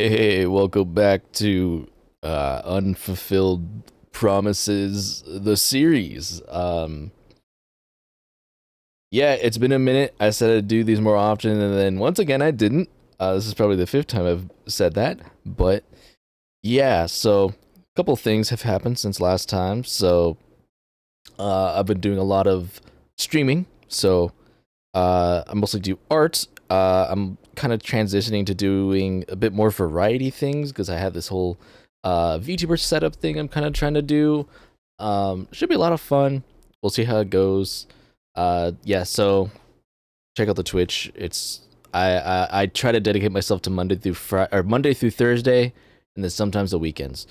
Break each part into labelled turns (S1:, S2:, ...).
S1: Hey, welcome back to Unfulfilled Promises, the series. Yeah, it's been a minute. I said I'd do these more often, and then once again, I didn't. This is probably the fifth time I've said that, but yeah, so a couple things have happened since last time. So I've been doing a lot of streaming. So I mostly do art. I'm kind of transitioning to doing a bit more variety things because I have this whole VTuber setup thing I'm kind of trying to do. Should be a lot of fun. We'll see how it goes. Yeah, so check out the Twitch. I try to dedicate myself to Monday through Friday or Monday through Thursday, and then sometimes the weekends.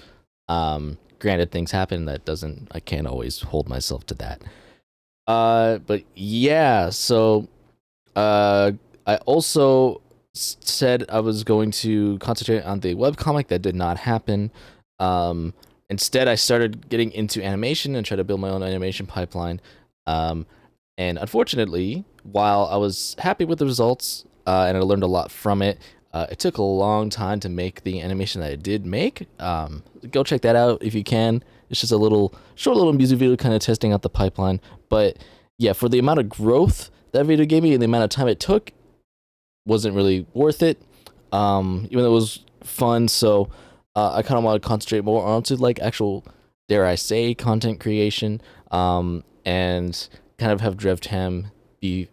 S1: Granted, things happen that doesn't. I can't always hold myself to that. But yeah, so uh, I also said I was going to concentrate on the webcomic. That did not happen. Instead, I started getting into animation and try to build my own animation pipeline. Um, and unfortunately, while I was happy with the results and I learned a lot from it, it took a long time to make the animation that I did make. Go check that out if you can. It's just a little short little music video kind of testing out the pipeline. But yeah, for the amount of growth that video gave me and the amount of time it took, wasn't really worth it. Even though it was fun, so I kind of want to concentrate more onto like actual, dare I say, content creation. And kind of have Drevtam be,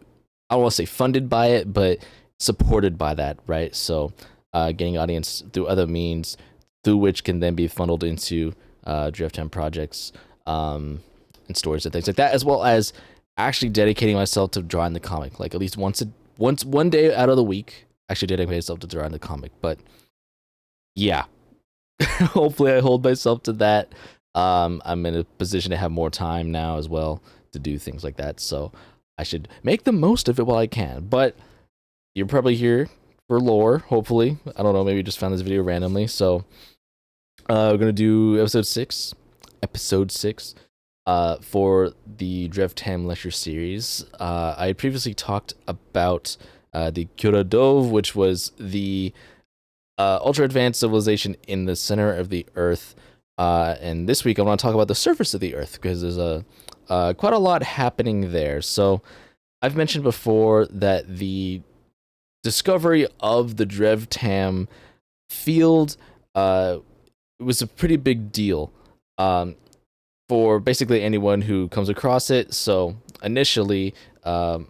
S1: I don't want to say funded by it, but supported by that, right? So getting audience through other means, through which can then be funneled into Drevtam projects and stories and things like that, as well as actually dedicating myself to drawing the comic, like at least one day out of the week, actually dedicating myself to drawing the comic. But yeah, hopefully I hold myself to that. I'm in a position to have more time now as well to do things like that, so I should make the most of it while I can. But you're probably here for lore, hopefully. I don't know, maybe you just found this video randomly. So we're gonna do episode six for the Drevtam lecture series. I previously talked about the Kyura, which was the ultra advanced civilization in the center of the Earth. And this week I want to talk about the surface of the Earth because there's quite a lot happening there. So I've mentioned before that the discovery of the Drevtam field was a pretty big deal for basically anyone who comes across it. So initially the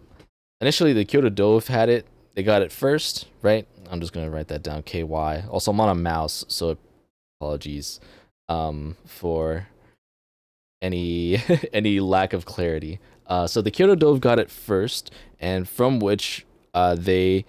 S1: Kyoto Dove had it. They got it first, right? I'm just gonna write that down. KY. Also, I'm on a mouse, so apologies for any any lack of clarity. So the Kyoto Dove got it first, and from which they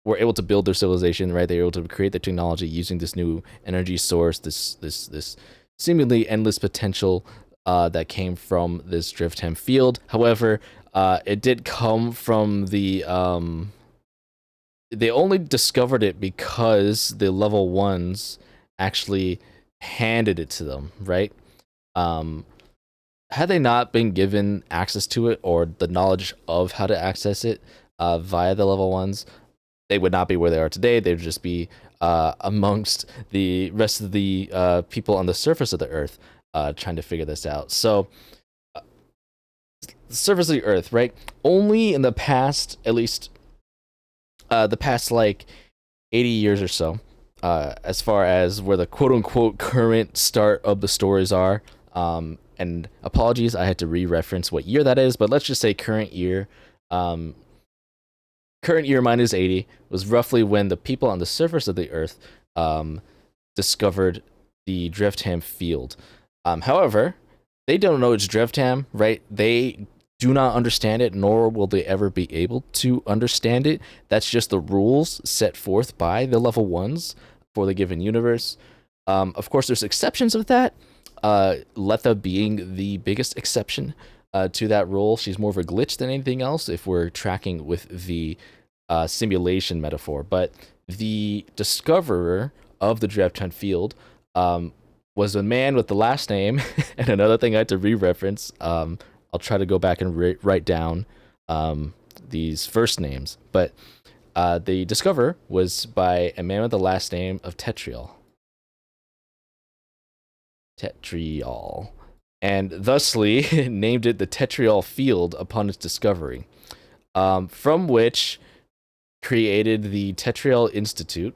S1: were able to build their civilization. Right, they were able to create the technology using this new energy source, this seemingly endless potential that came from this Drevtam field. However, it did come from the they only discovered it because the level ones actually handed it to them, right? Um, had they not been given access to it or the knowledge of how to access it via the level ones, they would not be where they are today. They'd just be amongst the rest of the people on the surface of the Earth trying to figure this out. So, the surface of the Earth, right? Only in the past, at least the past like 80 years or so, as far as where the quote unquote current start of the stories are. And apologies, I had to re-reference what year that is, but let's just say current year. Current year minus 80 was roughly when the people on the surface of the Earth discovered the Drevtam field. However, they don't know it's Drevtam, right? They do not understand it, nor will they ever be able to understand it. That's just the rules set forth by the level ones for the given universe. Of course, there's exceptions of that. Letha being the biggest exception to that rule. She's more of a glitch than anything else if we're tracking with the simulation metaphor. But the discoverer of the Drevtam field was a man with the last name, and another thing I had to re-reference. I'll try to go back and write down these first names, but The discover was by a man with the last name of Tetrial. Tetrial. And thusly named it the Tetrial Field upon its discovery, from which created the Tetrial Institute.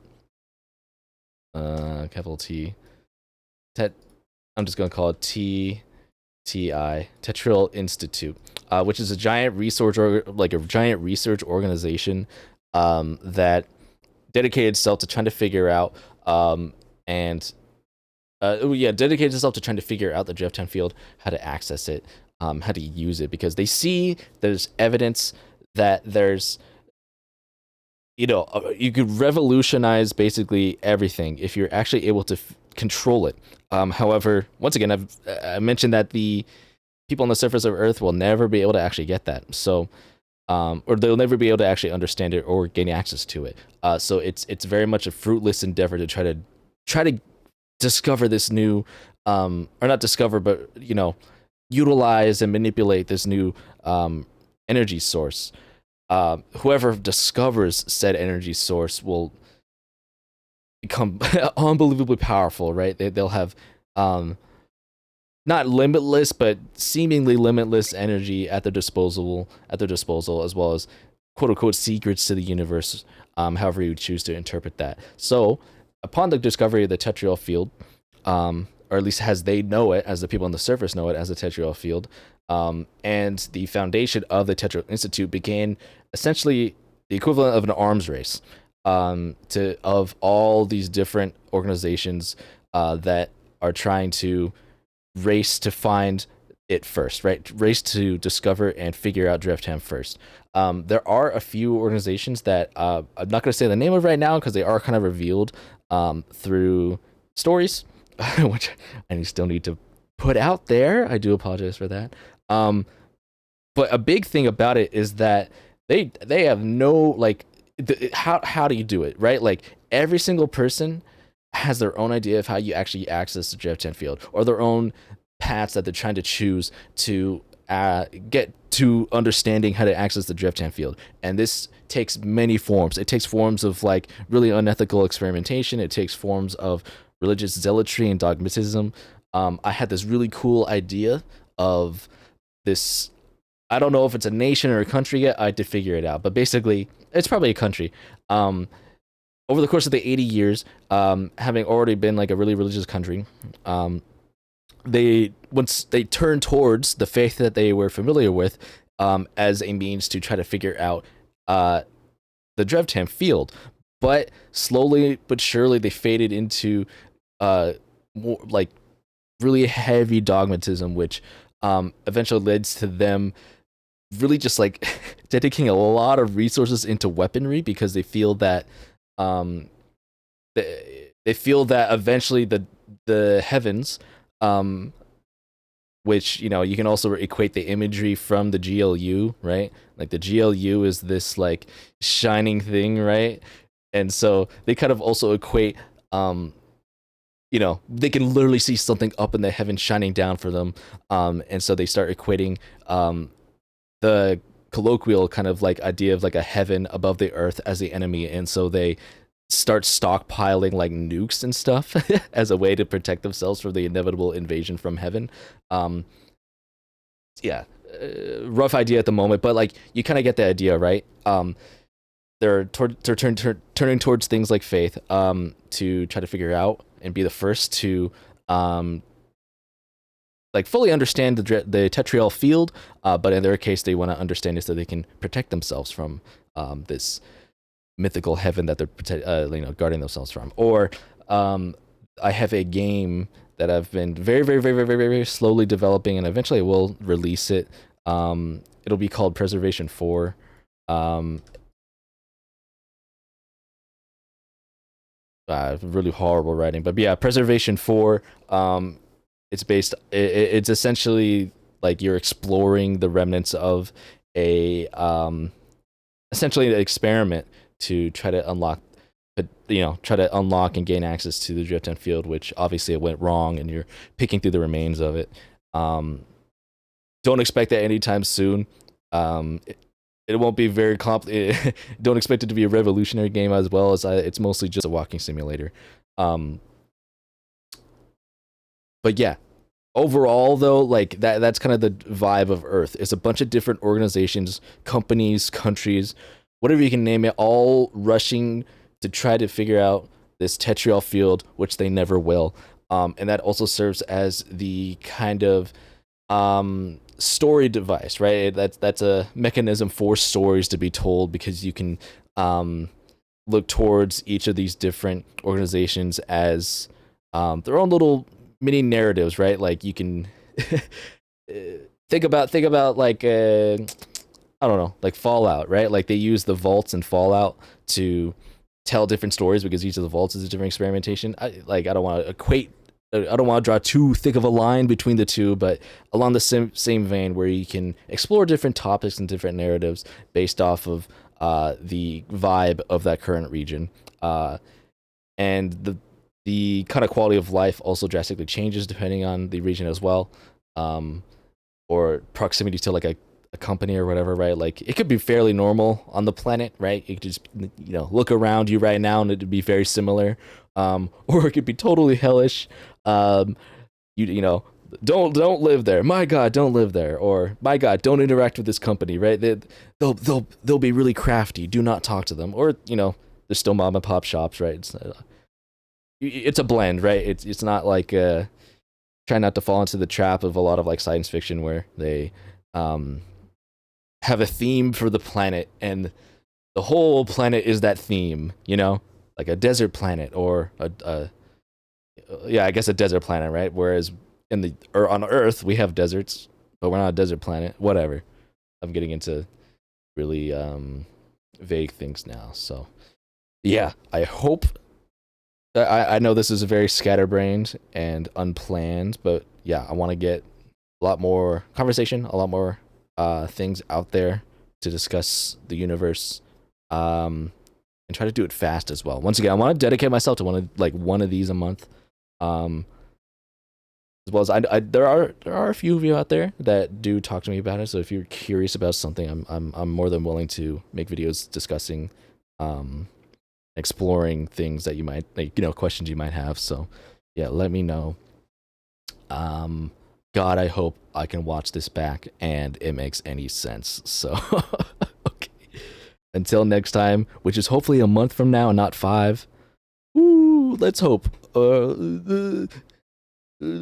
S1: Capital T. I'm just going to call it TTI, Tetrial Institute, which is a giant research organization that dedicated itself to trying to figure out dedicated itself to trying to figure out the Drevtam field, how to access it, how to use it, because they see there's evidence that there's, you could revolutionize basically everything if you're actually able to control it. However, once again, I mentioned that the people on the surface of Earth will never be able to actually get that. So, or they'll never be able to actually understand it or gain access to it. So it's very much a fruitless endeavor to try to discover this new, or not discover, but utilize and manipulate this new energy source. Whoever discovers said energy source will become unbelievably powerful, right? They'll have not limitless, but seemingly limitless energy at their disposal, as well as quote unquote secrets to the universe, however you choose to interpret that. So, upon the discovery of the Tetrial Field, or at least as they know it, as the people on the surface know it as the Tetrial Field, and the foundation of the Tetrial Institute began essentially the equivalent of an arms race, of all these different organizations that are trying to race to find it first, right? Race to discover and figure out Drevtam first. There are a few organizations that I'm not going to say the name of right now because they are kind of revealed through stories, which I still need to put out there. I do apologize for that. But a big thing about it is that they have no, how do you do it, right? Like, every single person has their own idea of how you actually access the Drevtam field, or their own paths that they're trying to choose to get to understanding how to access the Drevtam field. And this takes many forms. It takes forms of really unethical experimentation. It takes forms of religious zealotry and dogmatism. I had this really cool idea of this. I don't know if it's a nation or a country yet. I had to figure it out, but basically it's probably a country. Over the course of the 80 years, having already been a really religious country, once they turned towards the faith that they were familiar with, as a means to try to figure out the Drevtam field, but slowly but surely they faded into more really heavy dogmatism, which eventually leads to them really just dedicating a lot of resources into weaponry, because they feel that eventually the heavens, which you can also equate the imagery from the GLU, right? The GLU is this shining thing, right? And so they kind of also equate, they can literally see something up in the heavens shining down for them, and so they start equating the colloquial kind of idea of a heaven above the earth as the enemy, and so they start stockpiling nukes and stuff as a way to protect themselves from the inevitable invasion from heaven. Rough idea at the moment, but you kind of get the idea, right? They're turning towards things like faith, to try to figure out and be the first to fully understand the Tetrial field, but in their case they want to understand it so they can protect themselves from this mythical heaven that they're guarding themselves from. Or I have a game that I've been very, very, very, very, very slowly developing, and eventually I will release it. It'll be called Preservation 4. Really horrible writing, but yeah, Preservation 4. It's essentially you're exploring the remnants of a essentially an experiment to try to unlock and gain access to the Drevtam field, which obviously it went wrong, and you're picking through the remains of it. Don't expect that anytime soon. it won't be very complicated. Don't expect it to be a revolutionary game as well as it's mostly just a walking simulator. Um, but yeah, overall though, like that's kind of the vibe of Earth. It's a bunch of different organizations, companies, countries, whatever you can name it, all rushing to try to figure out this Tetrial Field, which they never will. And that also serves as the kind of story device, right? That's a mechanism for stories to be told, because you can look towards each of these different organizations as their own little mini narratives, right? Like you can think about like I don't know, like Fallout, right? Like they use the vaults in Fallout to tell different stories because each of the vaults is a different experimentation. I don't want to equate. I don't want to draw too thick of a line between the two, but along the same vein, where you can explore different topics and different narratives based off of the vibe of that current region, and the kind of quality of life also drastically changes depending on the region as well, or proximity to like a company or whatever, right? Like it could be fairly normal on the planet, right? You could just look around you right now and it'd be very similar, or it could be totally hellish. You know, don't live there. My God, don't live there. Or my God, don't interact with this company, right? They'll be really crafty. Do not talk to them. Or there's still mom and pop shops, right? It's a blend, right? It's not like try not to fall into the trap of a lot of like science fiction where they have a theme for the planet and the whole planet is that theme, like a desert planet or I guess a desert planet, right? Whereas on Earth we have deserts, but we're not a desert planet. Whatever. I'm getting into really vague things now. So yeah, I hope. I know this is a very scatterbrained and unplanned, but yeah, I want to get a lot more conversation, a lot more things out there to discuss the universe, and try to do it fast as well. Once again, I want to dedicate myself to one of these a month, as well as there are a few of you out there that do talk to me about it. So if you're curious about something, I'm more than willing to make videos discussing, exploring things that you might questions you might have. So yeah, let me know. God, I hope I can watch this back and it makes any sense. So okay, until next time, which is hopefully a month from now and not 5. Ooh, let's hope.